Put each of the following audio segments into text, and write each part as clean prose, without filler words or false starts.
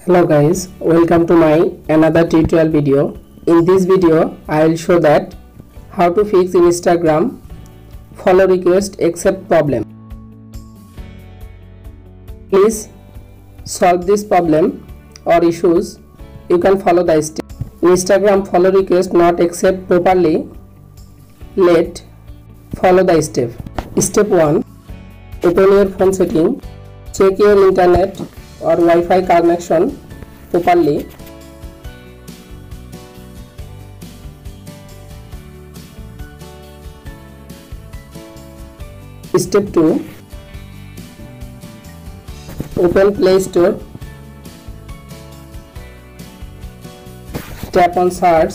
Hello guys, welcome to my another tutorial video. In this video I will show that how to fix Instagram follow request accept problem. Please solve this problem or issues. You can follow the step. Instagram follow request not accept properly. Let follow the step. Step 1. Open your phone setting. Check your internet or Wi-Fi connection properly. Step 2. Open Play Store. Tap on search.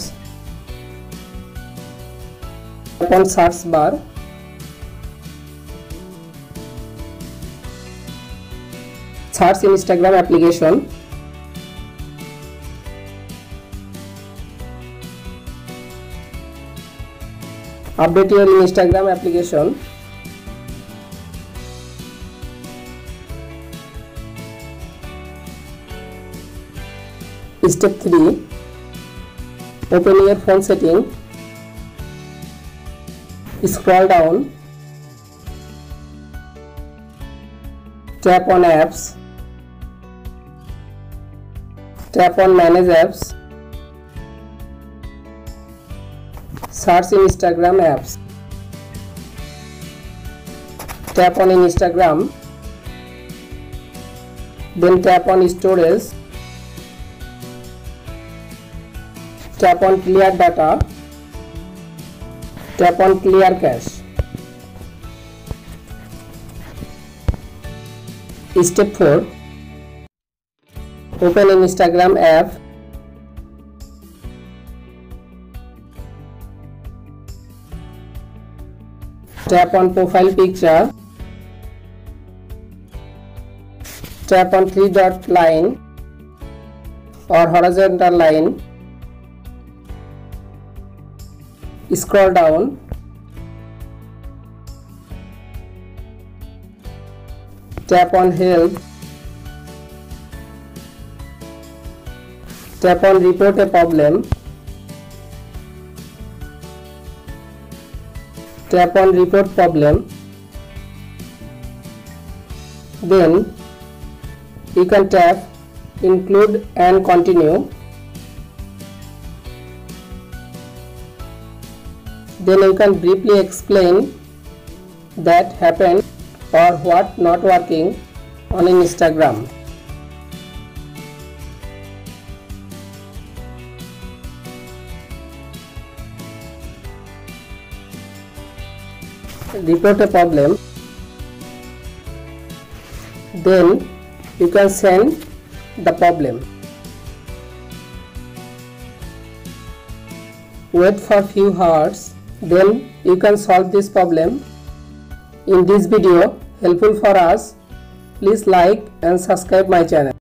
Tap on search bar. Search Instagram application. Update your Instagram application. Step 3. Open your phone setting. Scroll down. Tap on apps. Tap on manage apps. Search Instagram apps. Tap on Instagram. Then tap on storage. Tap on clear data. Tap on clear cache. Step 4. Open Instagram app. Tap on profile picture. Tap on 3-dot line or horizontal line. Scroll down. Tap on help. Tap on report a problem. Tap on report problem. Then you can tap include and continue. Then you can briefly explain that happened or what not working on Instagram. Report a problem. Then you can send the problem. Wait for few hours. Then you can solve this problem. In this video helpful for us, please like and subscribe my channel.